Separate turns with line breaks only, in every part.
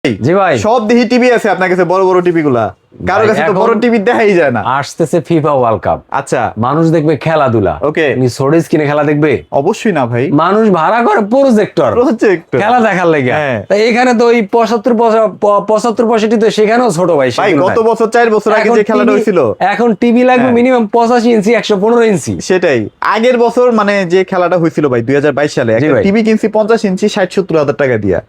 জি ভাই,
সব দেখি টিভি আছে আপনার কাছে, বড় বড় টিভি গুলা, কারো কাছে তো বড় টিভি দেখাই যায় না।
আসতেছে ফিফা ওয়ার্ল্ড কাপ,
আচ্ছা
মানুষ দেখবে খেলাধুলা,
ওকে,
সরিস কিনে খেলা দেখবে?
অবশ্যই না ভাই,
মানুষ ভাড়া করে প্রজেক্টর খেলা দেখার লেগে। তাই এখানে তো ওই 75 তো সেখানেও ছোট ভাই,
ভাই গত বছর 4 বছর আগে যে খেলাটা হয়েছিল,
এখন টিভি লাগবে মিনিমাম 85 ইঞ্চি 115 ইঞ্চি।
সেটাই আগের বছর মানে যে খেলাটা হয়েছিল ভাই 2022 সালে, একটা টিভি কিনছি 50 ইঞ্চি 60-70 হাজার টাকা দিয়া।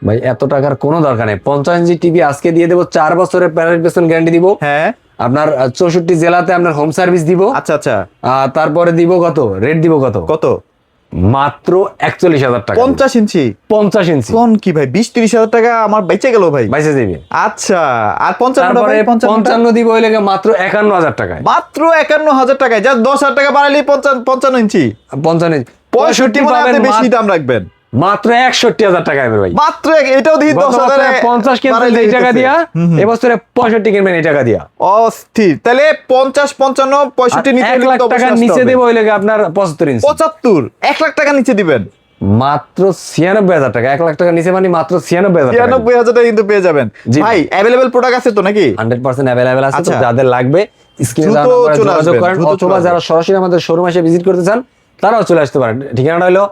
ভাই এত টাকার কোনো দরকার নেই, 50 ইঞ্চি টিভি আজকে দিয়ে দেবো, 4 বছরের প্যারেন্ট বেসন গ্যারান্টি দিব।
হ্যাঁ,
আপনার 64 জেলাতে আপনার হোম সার্ভিস দিব।
আচ্ছা আচ্ছা,
তারপরে দিব কত রেট দিব কত
কত?
মাত্র 41,000 টাকা।
50 ইঞ্চি?
50 ইঞ্চি
কোন কি ভাই, 20-30 হাজার টাকা আমার বেঁচে গেল ভাই।
বাইসে দিবে।
আচ্ছা, আর 55
তারপরে 55 দিব ওই লেগে মাত্র 51,000 টাকায়।
মাত্র 51,000 টাকায়, যা 10,000 টাকা বাড়াইলেই 55 ইঞ্চি।
55 ইঞ্চি
65 মানে আপনি বেশি দাম রাখবেন,
মাত্র 61,000 টাকা হবে ভাই।
মাত্র এটাও দিই 10,000 এ
50 কিনতেন এই টাকা দিয়া, এবছরে 65 কিনবেন এই টাকা দিয়া।
অস্থির। তাহলে 50, 55, 65 নিচে
1 লাখ টাকার নিচে দেব ওই লেগে আপনার 75 ইঞ্চি।
75, 1 লাখ টাকা নিচে দিবেন
মাত্র 96,000 টাকা। 1 লাখ টাকা নিচে মানে মাত্র 96,000 টাকা।
96,000 টাকা কিন্তু পেয়ে যাবেন ভাই। अवेलेबल প্রোডাক্ট আছে তো নাকি?
100% अवेलेबल আছে। তো যাদের লাগবে স্ক্রিনে
দ্রুত
দেওয়া নাম্বারে
চলে
যোগাযোগ
আসবেন,
করেন,
দ্রুত
অথবা
চলে
যারা সরাসরি আমাদের শোরুম এসে ভিজিট করতে চান তারাও চলে আসতে পারেন। ঠিকানাটা হলো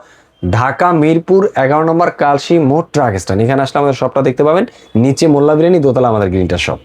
ঢাকা মিরপুর 11 নম্বর কালশী মোড় ট্রাক স্ট্যান্ড। এখানে আসলে আমাদের শপটা দেখতে পাবেন, নিচে মোল্লা বিরিয়ানি, দোতলা আমাদের গ্রিনটার শপ।